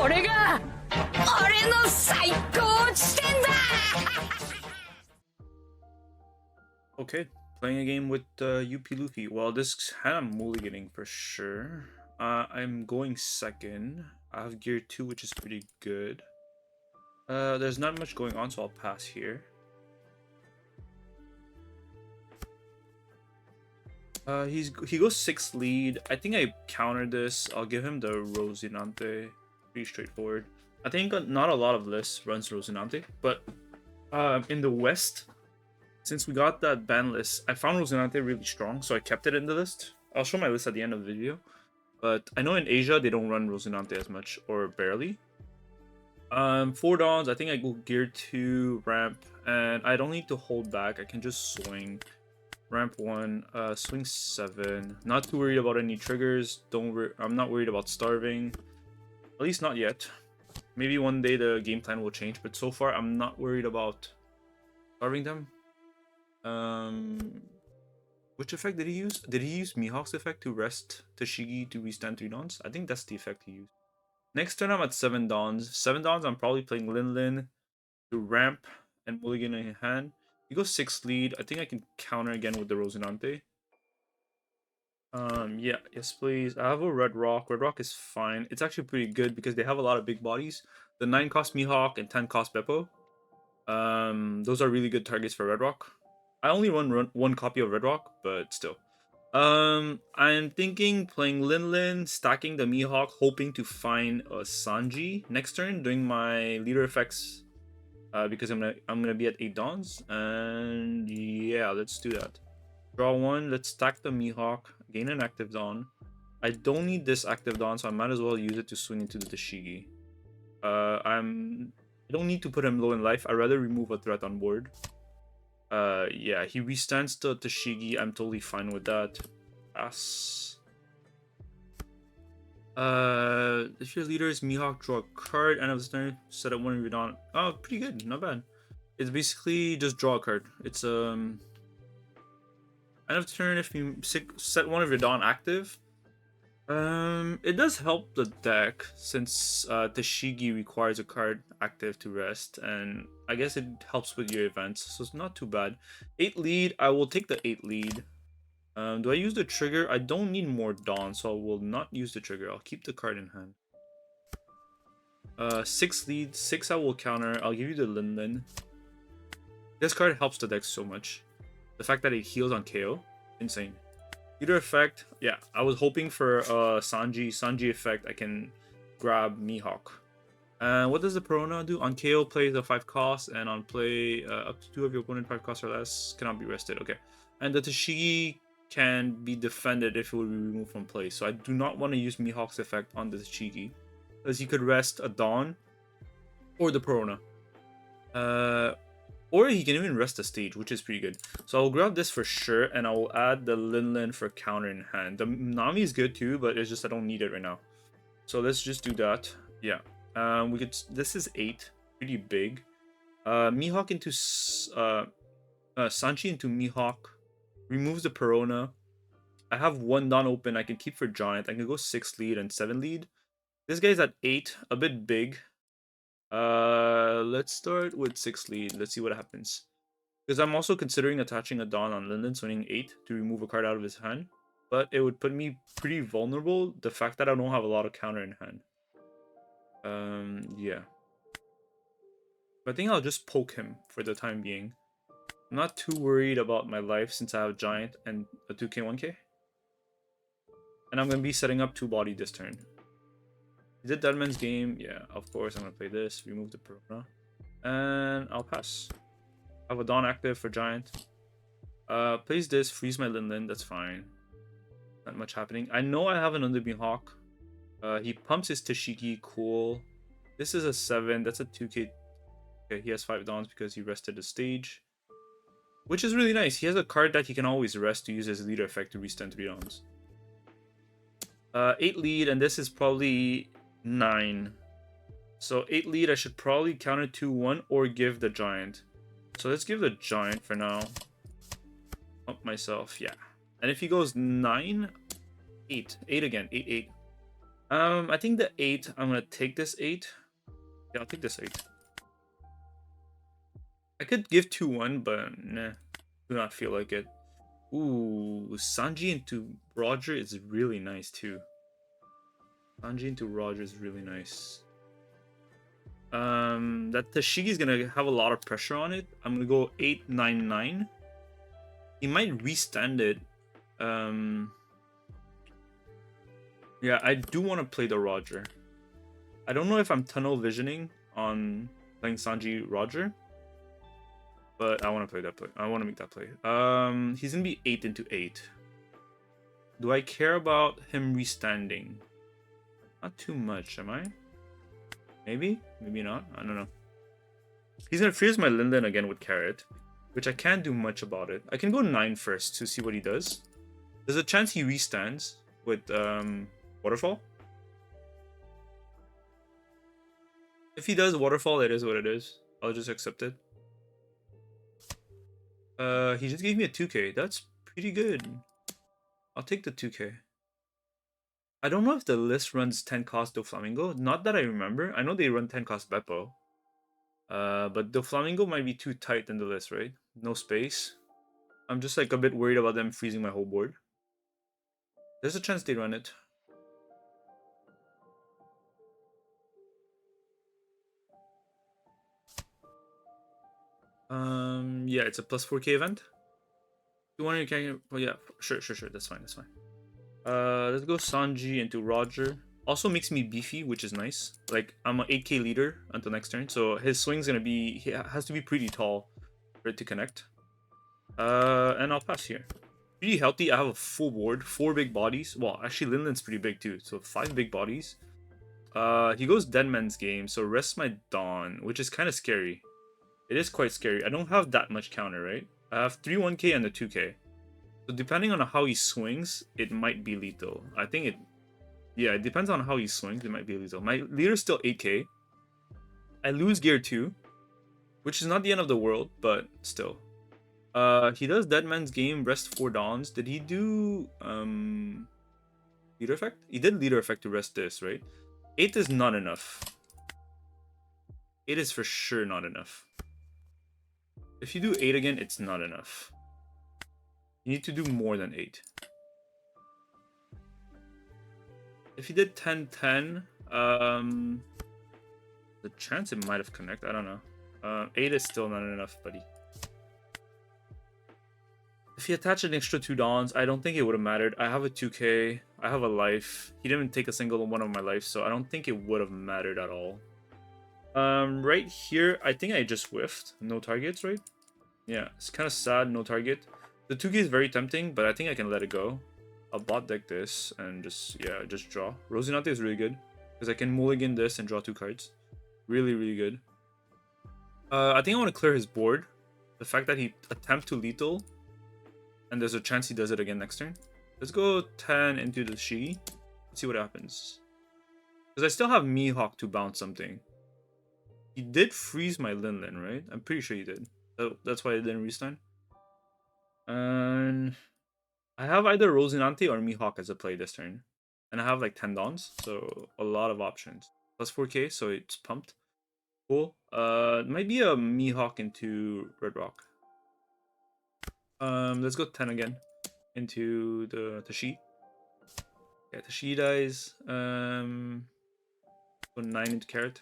これが俺の最高地点だ Okay, playing a game with UP Luffy. Well, this I'm mulliganing for sure. I'm going second. I have gear 2, which is pretty good. There's not much going on, so I'll pass here. He goes 6th lead. I think I countered this. I'll give him the Rosinante. Pretty straightforward. I think not a lot of lists runs Rosinante, but in the West, since we got that ban list, I found Rosinante really strong, so I kept it in the list. I'll show my list at the end of the video. But I know in Asia, they don't run Rosinante as much, or barely. 4 dawns, I think I go gear 2, ramp, and I don't need to hold back. I can just swing. Ramp 1, swing 7. Not too worried about any triggers. I'm not worried about starving. At least not yet. Maybe one day the game plan will change, but so far I'm not worried about starving them. Which effect did he use? Did he use Mihawk's effect to rest Tashigi to restand 3 dawns? I think that's the effect he used. Next turn I'm at 7 dawns. 7 dawns I'm probably playing Lin to ramp and mulligan in hand. He goes 6th lead. I think I can counter again with the Rosinante. Yeah, yes please. I have a Red Rock. Red Rock is fine. It's actually pretty good because they have a lot of big bodies. The 9 cost Mihawk and 10 cost Beppo. Those are really good targets for Red Rock. I only run 1 copy of Red Rock, but still. I'm thinking playing Lin, stacking the Mihawk, hoping to find a Sanji next turn, doing my leader effects. Because I'm gonna be at 8 dawns, and yeah, let's do that. Draw 1. Let's stack the Mihawk, gain an active dawn. I don't need this active dawn, so I might as well use it to swing into the Tashigi. I don't need to put him low in life. I'd rather remove a threat on board. Yeah, he restands the Tashigi. I'm totally fine with that. Pass. If your leader is Mihawk, draw a card. End of the turn, set up one of your dawn. Oh, pretty good, not bad. It's basically just draw a card. It's end of turn if you set one of your dawn active. It does help the deck since Tashigi requires a card active to rest, and I guess it helps with your events, so it's not too bad. 8 lead, I will take the 8 lead. Do I use the trigger? I don't need more dawn, so I will not use the trigger. I'll keep the card in hand. 6 lead, 6 I will counter. I'll give you the Lin. This card helps the deck so much. The fact that it heals on KO, insane. Leader effect, yeah, I was hoping for Sanji effect. I can grab Mihawk. And what does the Perona do? On KO, play the 5 cost, and on play, up to 2 of your opponent 5 costs or less cannot be rested. Okay. And the Tashigi can be defended if it will be removed from play. So I do not want to use Mihawk's effect on the Tashigi, because he could rest a Dawn or the Perona. Or he can even rest a stage, which is pretty good. So I'll grab this for sure, and I will add the Lin for counter in hand. The Nami is good too, but it's just I don't need it right now. So let's just do that. Yeah. We could. This is 8, pretty big. Mihawk into Sanji into Mihawk, removes the Perona. I have 1 Dawn open. I can keep for Giant. I can go 6 lead and 7 lead. This guy's at 8, a bit big. Let's start with 6 lead. Let's see what happens. Because I'm also considering attaching a Dawn on Linden, swinging 8 to remove a card out of his hand. But it would put me pretty vulnerable, the fact that I don't have a lot of counter in hand. Yeah. I think I'll just poke him for the time being. I'm not too worried about my life since I have Giant and a 2k, 1k. And I'm going to be setting up 2 body this turn. Is it Deadman's game? Yeah, of course I'm going to play this. Remove the Perona. And I'll pass. I have a Dawn active for Giant. Plays this, freeze my Lin. That's fine. Not much happening. I know I have an Under Mihawk. He pumps his Tashigi. Cool. This is a 7. That's a 2k. Okay, he has 5 Dawns because he rested the stage. Which is really nice. He has a card that he can always rest to use his leader effect to restand 3 Dawns. 8 lead, and this is probably 9. So 8 lead, I should probably counter 2-1 or give the Giant. So let's give the Giant for now. Up myself, yeah. And if he goes 9, 8. 8 again, 8, 8. I think the 8, I'm gonna take this 8. Yeah, I'll take this 8. I could give 2-1, but nah. Do not feel like it. Ooh, Sanji into Roger is really nice too. Sanji into Roger is really nice. That Tashigi is gonna have a lot of pressure on it. I'm gonna go 8-9-9. He might restand it. Yeah, I do want to play the Roger. I don't know if I'm tunnel visioning on playing Sanji Roger, but I want to play that play. I want to make that play. He's gonna be 8-8. Do I care about him restanding? Not too much, am I? Maybe, maybe not. I don't know. He's gonna freeze my Linden again with Carrot, which I can't do much about it. I can go 9 first to see what he does. There's a chance he restands with Waterfall. If he does Waterfall, it is what it is. I'll just accept it. He just gave me a 2k. That's pretty good. I'll take the 2k. I don't know if the list runs 10 cost doflamingo. Not that I remember. I know they run 10 cost Beppo. But doflamingo might be too tight in the list, right? No space. I'm just like a bit worried about them freezing my whole board. There's a chance they run it. Yeah, it's a plus 4k event. You want to carry? Oh yeah, sure, that's fine, that's fine. Let's go Sanji into Roger. Also makes me beefy, which is nice. Like, I'm an 8k leader until next turn, so his swing's gonna be, he has to be pretty tall for it to connect. And I'll pass here. Pretty healthy. I have a full board, 4 big bodies. Well, actually, Linden's pretty big too, so 5 big bodies. He goes Deadman's Game, so rest my Dawn, which is kind of scary. It is quite scary. I don't have that much counter, right? I have 3 1k and a 2k. So depending on how he swings, it might be lethal. I think it... Yeah, it depends on how he swings, it might be lethal. My leader's still 8k. I lose gear 2, which is not the end of the world, but still. He does Deadman's Game, rest 4 Dawns. Did he do... leader effect? He did leader effect to rest this, right? 8 is not enough. 8 is for sure not enough. If you do 8 again, it's not enough. You need to do more than 8. If you did 10-10, the chance it might have connected, I don't know. 8 is still not enough, buddy. If he attached an extra 2 Dawns, I don't think it would have mattered. I have a 2k, I have a life. He didn't take a single one of my life, so I don't think it would have mattered at all. Right here, I think I just whiffed. No targets, right? Yeah, it's kind of sad, no target. The 2k is very tempting, but I think I can let it go. I'll bot deck this and just draw. Rosinante is really good because I can mulligan this and draw 2 cards. Really, really good. I think I want to clear his board. The fact that he attempt to lethal, and there's a chance he does it again next turn. Let's go 10 into the Shigi. Let's see what happens. Because I still have Mihawk to bounce something. He did freeze my Linlin, right? I'm pretty sure he did. So that's why I didn't restand. And I have either Rosinante or Mihawk as a play this turn. And I have like 10 Dawns, so a lot of options. Plus 4k, so it's pumped. Cool. It might be a Mihawk into Red Rock. Let's go 10 again. Into the Tashi. Yeah, Tashi dies. Go 9 into Carrot.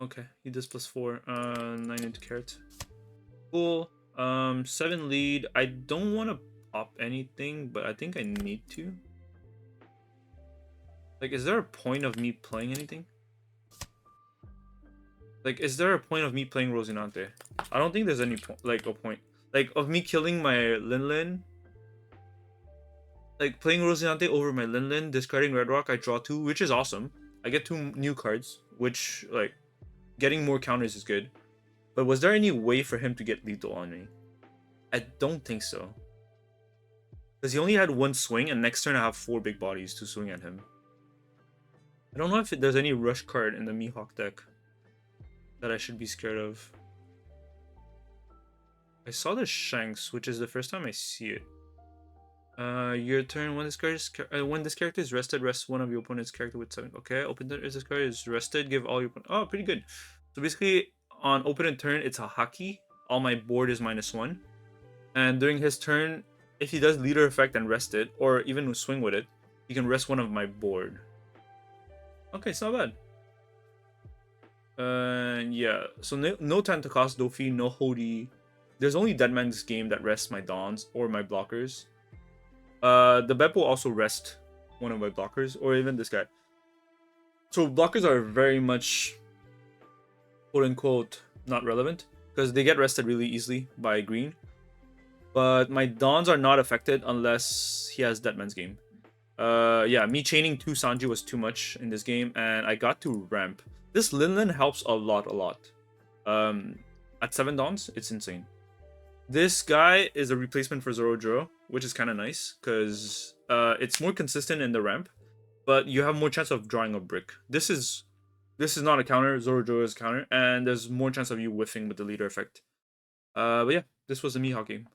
Okay, he does plus 4. 9 into Carrot. Cool. 7 lead. I don't want to pop anything, but I think I need to. Like, is there a point of me playing anything? Like, is there a point of me playing Rosinante? I don't think there's any point, like, a point. Like, of me killing my Linlin. Like, playing Rosinante over my Linlin, discarding Red Rock, I draw 2, which is awesome. I get 2 new cards, which, like, getting more counters is good. But was there any way for him to get lethal on me? I don't think so. Because he only had 1 swing, and next turn I have 4 big bodies to swing at him. I don't know if there's any rush card in the Mihawk deck that I should be scared of. I saw the Shanks, which is the first time I see it. Your turn. When this character is rested, rest one of your opponent's character with 7. Okay, open turn is this card is rested. Give all your oh, pretty good. So basically, on open turn, it's a haki. All my board is -1, and during his turn, if he does leader effect and rest it, or even swing with it, he can rest one of my board. Okay, it's not bad. Yeah. So no time to cost Dofi, no Hody. There's only Deadman's game that rests my Dons or my blockers. The Beppo also rest one of my blockers, or even this guy. So blockers are very much, quote unquote, not relevant because they get rested really easily by green. But my Dons are not affected unless he has Deadman's game. Yeah, me chaining 2 Sanji was too much in this game, and I got to ramp. This Linlin helps a lot. At 7 Dons, it's insane. This guy is a replacement for Zoro, which is kind of nice because it's more consistent in the ramp, but you have more chance of drawing a brick. This is not a counter. Zoro is a counter, and there's more chance of you whiffing with the leader effect. But yeah, this was the Mihawk game.